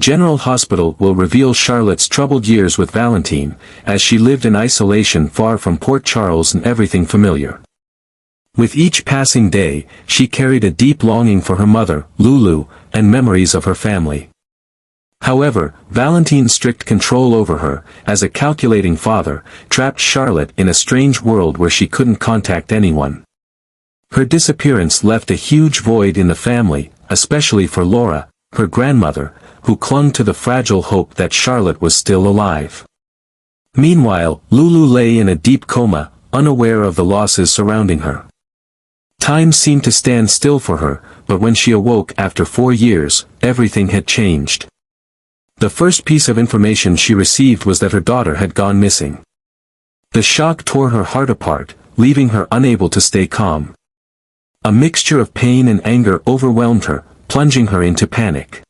General Hospital will reveal Charlotte's troubled years with Valentin, as she lived in isolation far from Port Charles and everything familiar. With each passing day, she carried a deep longing for her mother, Lulu, and memories of her family. However, Valentin's strict control over her, as a calculating father, trapped Charlotte in a strange world where she couldn't contact anyone. Her disappearance left a huge void in the family, especially for Laura, her grandmother, who clung to the fragile hope that Charlotte was still alive. Meanwhile, Lulu lay in a deep coma, unaware of the losses surrounding her. Time seemed to stand still for her, but when she awoke after 4 years, everything had changed. The first piece of information she received was that her daughter had gone missing. The shock tore her heart apart, leaving her unable to stay calm. A mixture of pain and anger overwhelmed her, plunging her into panic.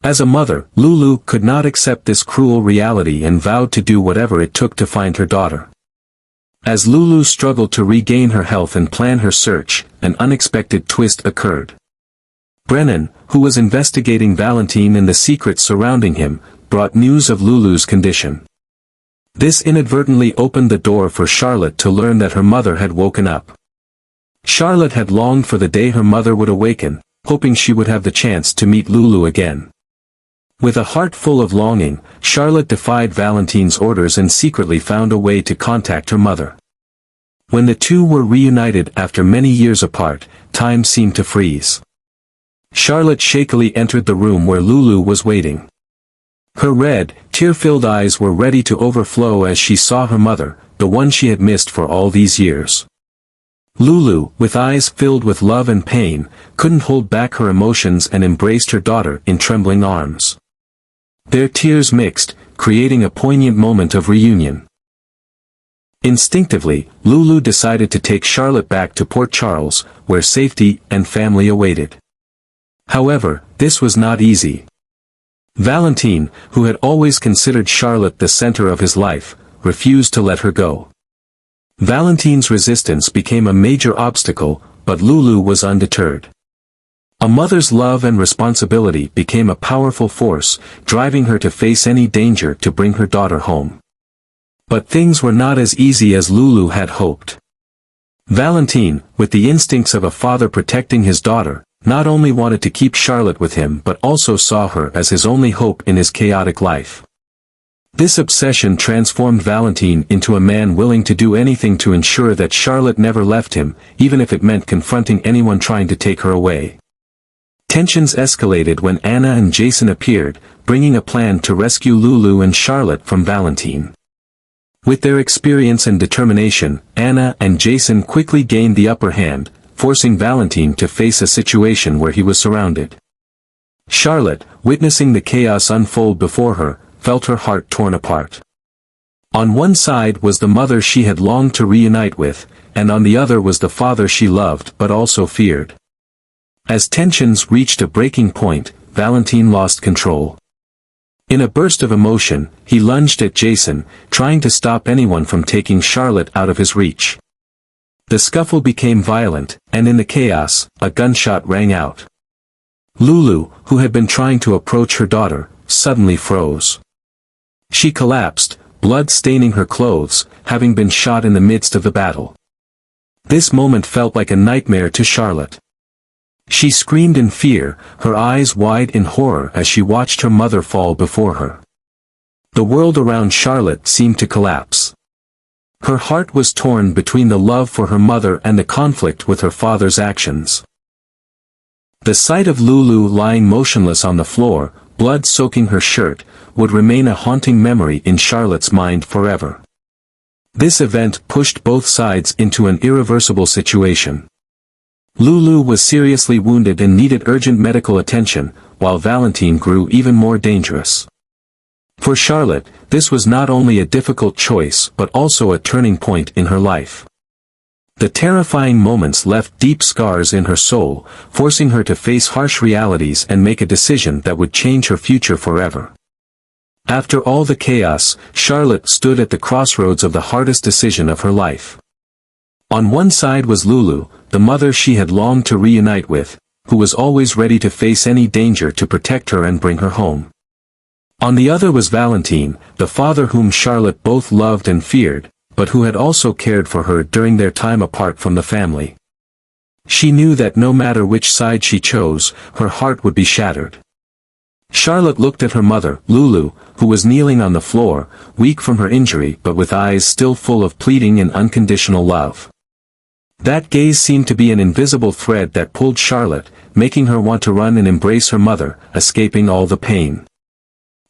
As a mother, Lulu could not accept this cruel reality and vowed to do whatever it took to find her daughter. As Lulu struggled to regain her health and plan her search, an unexpected twist occurred. Brennan, who was investigating Valentin and the secrets surrounding him, brought news of Lulu's condition. This inadvertently opened the door for Charlotte to learn that her mother had woken up. Charlotte had longed for the day her mother would awaken, hoping she would have the chance to meet Lulu again. With a heart full of longing, Charlotte defied Valentin's orders and secretly found a way to contact her mother. When the two were reunited after many years apart, time seemed to freeze. Charlotte shakily entered the room where Lulu was waiting. Her red, tear-filled eyes were ready to overflow as she saw her mother, the one she had missed for all these years. Lulu, with eyes filled with love and pain, couldn't hold back her emotions and embraced her daughter in trembling arms. Their tears mixed, creating a poignant moment of reunion. Instinctively, Lulu decided to take Charlotte back to Port Charles, where safety and family awaited. However, this was not easy. Valentin, who had always considered Charlotte the center of his life, refused to let her go. Valentin's resistance became a major obstacle, but Lulu was undeterred. A mother's love and responsibility became a powerful force, driving her to face any danger to bring her daughter home. But things were not as easy as Lulu had hoped. Valentin, with the instincts of a father protecting his daughter, not only wanted to keep Charlotte with him but also saw her as his only hope in his chaotic life. This obsession transformed Valentin into a man willing to do anything to ensure that Charlotte never left him, even if it meant confronting anyone trying to take her away. Tensions escalated when Anna and Jason appeared, bringing a plan to rescue Lulu and Charlotte from Valentin. With their experience and determination, Anna and Jason quickly gained the upper hand, forcing Valentin to face a situation where he was surrounded. Charlotte, witnessing the chaos unfold before her, felt her heart torn apart. On one side was the mother she had longed to reunite with, and on the other was the father she loved but also feared. As tensions reached a breaking point, Valentin lost control. In a burst of emotion, he lunged at Jason, trying to stop anyone from taking Charlotte out of his reach. The scuffle became violent, and in the chaos, a gunshot rang out. Lulu, who had been trying to approach her daughter, suddenly froze. She collapsed, blood staining her clothes, having been shot in the midst of the battle. This moment felt like a nightmare to Charlotte. She screamed in fear, her eyes wide in horror as she watched her mother fall before her. The world around Charlotte seemed to collapse. Her heart was torn between the love for her mother and the conflict with her father's actions. The sight of Lulu lying motionless on the floor, blood soaking her shirt, would remain a haunting memory in Charlotte's mind forever. This event pushed both sides into an irreversible situation. Lulu was seriously wounded and needed urgent medical attention, while Valentin grew even more dangerous. For Charlotte, this was not only a difficult choice but also a turning point in her life. The terrifying moments left deep scars in her soul, forcing her to face harsh realities and make a decision that would change her future forever. After all the chaos, Charlotte stood at the crossroads of the hardest decision of her life. On one side was Lulu, the mother she had longed to reunite with, who was always ready to face any danger to protect her and bring her home. On the other was Valentin, the father whom Charlotte both loved and feared, but who had also cared for her during their time apart from the family. She knew that no matter which side she chose, her heart would be shattered. Charlotte looked at her mother, Lulu, who was kneeling on the floor, weak from her injury but with eyes still full of pleading and unconditional love. That gaze seemed to be an invisible thread that pulled Charlotte, making her want to run and embrace her mother, escaping all the pain.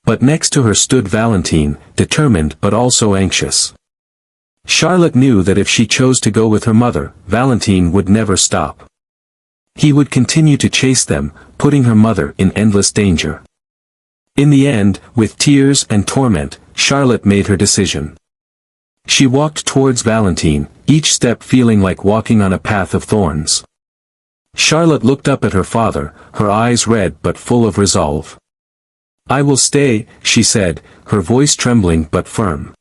But next to her stood Valentin, determined but also anxious. Charlotte knew that if she chose to go with her mother, Valentin would never stop. He would continue to chase them, putting her mother in endless danger. In the end, with tears and torment, Charlotte made her decision. She walked towards Valentin, each step feeling like walking on a path of thorns. Charlotte looked up at her father, her eyes red but full of resolve. "I will stay," she said, her voice trembling but firm.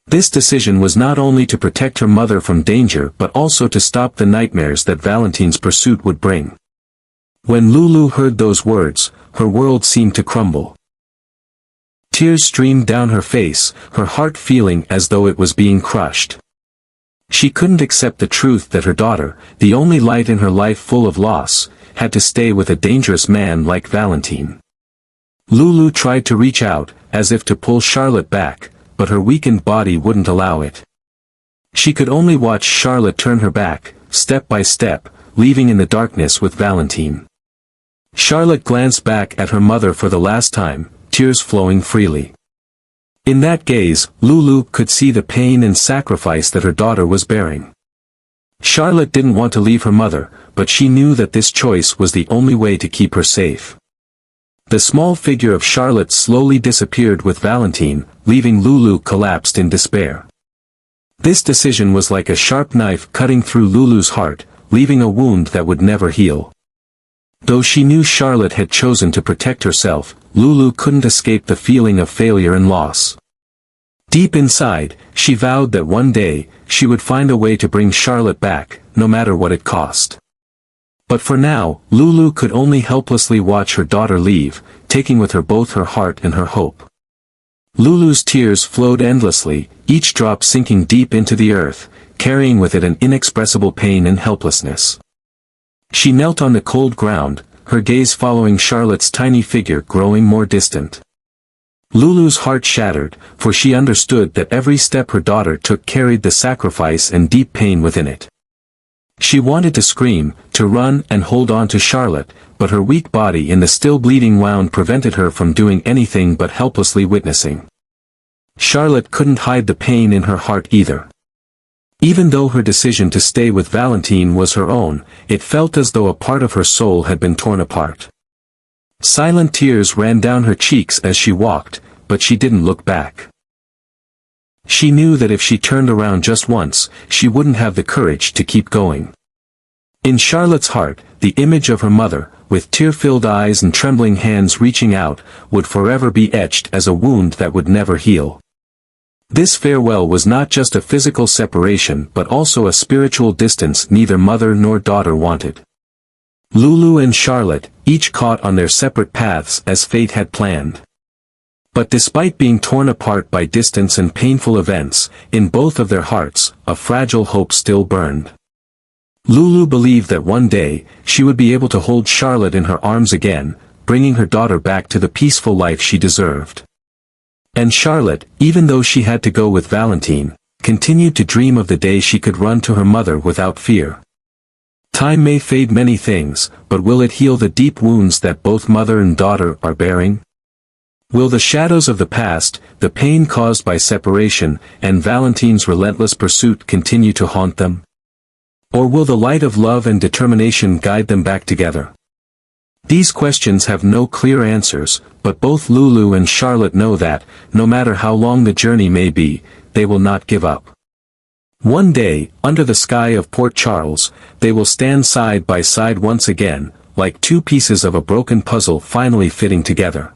This decision was not only to protect her mother from danger but also to stop the nightmares that Valentin's pursuit would bring. When Lulu heard those words, her world seemed to crumble. Tears streamed down her face, her heart feeling as though it was being crushed. She couldn't accept the truth that her daughter, the only light in her life full of loss, had to stay with a dangerous man like Valentin. Lulu tried to reach out, as if to pull Charlotte back, but her weakened body wouldn't allow it. She could only watch Charlotte turn her back, step by step, leaving in the darkness with Valentin. Charlotte glanced back at her mother for the last time, tears flowing freely. In that gaze, Lulu could see the pain and sacrifice that her daughter was bearing. Charlotte didn't want to leave her mother, but she knew that this choice was the only way to keep her safe. The small figure of Charlotte slowly disappeared with Valentin, leaving Lulu collapsed in despair. This decision was like a sharp knife cutting through Lulu's heart, leaving a wound that would never heal. Though she knew Charlotte had chosen to protect herself, Lulu couldn't escape the feeling of failure and loss. Deep inside, she vowed that one day, she would find a way to bring Charlotte back, no matter what it cost. But for now, Lulu could only helplessly watch her daughter leave, taking with her both her heart and her hope. Lulu's tears flowed endlessly, each drop sinking deep into the earth, carrying with it an inexpressible pain and helplessness. She knelt on the cold ground, her gaze following Charlotte's tiny figure growing more distant. Lulu's heart shattered, for she understood that every step her daughter took carried the sacrifice and deep pain within it. She wanted to scream, to run and hold on to Charlotte, but her weak body in the still bleeding wound prevented her from doing anything but helplessly witnessing. Charlotte couldn't hide the pain in her heart either. Even though her decision to stay with Valentin was her own, it felt as though a part of her soul had been torn apart. Silent tears ran down her cheeks as she walked, but she didn't look back. She knew that if she turned around just once, she wouldn't have the courage to keep going. In Charlotte's heart, the image of her mother, with tear-filled eyes and trembling hands reaching out, would forever be etched as a wound that would never heal. This farewell was not just a physical separation but also a spiritual distance neither mother nor daughter wanted. Lulu and Charlotte, each caught on their separate paths as fate had planned. But despite being torn apart by distance and painful events, in both of their hearts, a fragile hope still burned. Lulu believed that one day, she would be able to hold Charlotte in her arms again, bringing her daughter back to the peaceful life she deserved. And Charlotte, even though she had to go with Valentin, continued to dream of the day she could run to her mother without fear. Time may fade many things, but will it heal the deep wounds that both mother and daughter are bearing? Will the shadows of the past, the pain caused by separation, and Valentin's relentless pursuit continue to haunt them? Or will the light of love and determination guide them back together? These questions have no clear answers, but both Lulu and Charlotte know that, no matter how long the journey may be, they will not give up. One day, under the sky of Port Charles, they will stand side by side once again, like two pieces of a broken puzzle finally fitting together.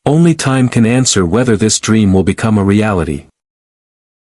Only time can answer whether this dream will become a reality.